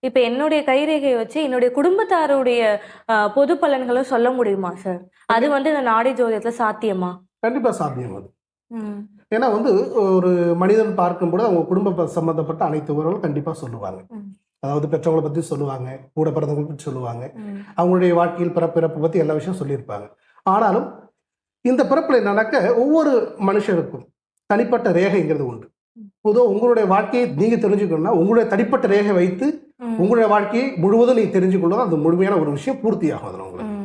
இப்ப என்னுடைய கைரேகையை வச்சு என்னுடைய குடும்பத்தாருடைய பொது பலன்களை சொல்ல முடியுமா சார்? அது வந்து இந்த நாடி ஜோதிடத்துல சாத்தியமா? கண்டிப்பா சாத்தியம் அது. ம். ஏன்னா வந்து ஒரு மனிதன் பார்க்கும்போது அவங்க குடும்ப சம்பந்தப்பட்ட அனைத்து உறவுகளும் கண்டிப்பா சொல்லுவாங்க. ம். அதாவது பெற்றவங்களை பத்தி சொல்லுவாங்க, கூட பிறந்தவங்களை பத்தி சொல்லுவாங்க, ம். அவங்களுடைய வாழ்க்கையில் பிறப்பு பத்தி எல்லா விஷயம் சொல்லியிருப்பாங்க. ஆனாலும் இந்த பிறப்புல நடக்க ஒவ்வொரு மனுஷருக்கும் தனிப்பட்ட ரேகைங்கிறது உண்டு. பொதுவாக உங்களுடைய வாழ்க்கையை நீங்க தெரிஞ்சுக்கணும்னா உங்களுடைய தனிப்பட்ட ரேகை வைத்து உங்களுடைய வாழ்க்கையை முழுவதும் நீங்க தெரிஞ்சுக்கொள்ளும் அது முழுமையான ஒரு விஷயம் பூர்த்தியாகும் அதில் உங்களுக்கு.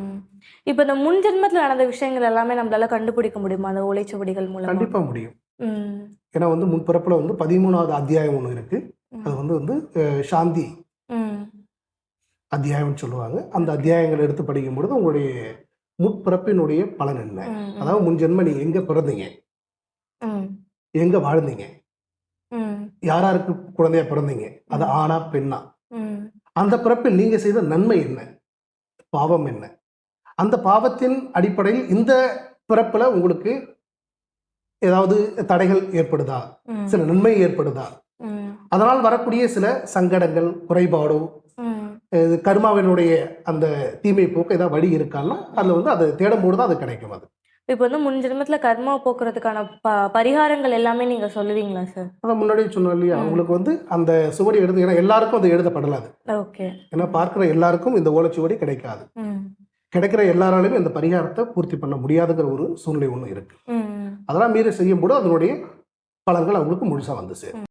இப்ப இந்த முன் ஜென்மத்துல நடந்த விஷயங்கள் எல்லாமே நம்மளால கண்டுபிடிக்க முடியுமா அந்த ஓலைச்சுவடிகள் மூலம்? கண்டிப்பா முடியும். ஏன்னா வந்து முன்பிறப்புல வந்து 13வது அத்தியாயம் ஒன்று இருக்கு. அது வந்து சாந்தி அத்தியாயம்னு சொல்லுவாங்க. அந்த அத்தியாயங்களை எடுத்து படிக்கும் பொழுது உங்களுடைய முற்பிறப்பினுடைய பலன் என்ன, அதாவது முன் ஜென்ம நீங்க எங்க பிறந்தீங்க, எங்க வாழ்ந்தீங்க, யாராருக்கு குழந்தையா பிறந்தீங்க, அது ஆணா பெண்ணா, அந்த பிறப்பில் நீங்க செய்த நன்மை என்ன, பாவம் என்ன, அந்த பாவத்தின் அடிப்படையில் இந்த பிறப்புல உங்களுக்கு ஏதாவது தடைகள் ஏற்படுதா, சில நன்மை ஏற்படுதா, அதனால் வரக்கூடிய சில சங்கடங்கள், குறைபாடோ, கர்மாவினுடைய அந்த தீமை போக்க ஏதாவது வழி இருக்கான்னா அதுல வந்து அதை தேடும்போது தான் அது கிடைக்கும். அது இப்போ வந்து முன் ஜென்மத்துல கர்மா போக்குறதுக்கான பரிகாரங்கள் எல்லாமே நீங்க சொல்லுவீங்களா சார்? அதான் முன்னாடியே சொன்னோம் இல்லையா, உங்களுக்கு வந்து அந்த சுவடி எழுது, ஏன்னா எல்லாருக்கும் அது எழுதப்படலாது. ஓகே. ஏன்னா பார்க்குற எல்லாருக்கும் இந்த ஓலைச்சுவடி கிடைக்காது. கிடைக்கிற எல்லாராலுமே இந்த பரிகாரத்தை பூர்த்தி பண்ண முடியாதுங்கிற ஒரு சூழ்நிலை ஒன்று இருக்கு. அதெல்லாம் மீறி செய்யும் போது அதனுடைய பலன்கள் அவங்களுக்கு முழுசா வந்து சேரும்.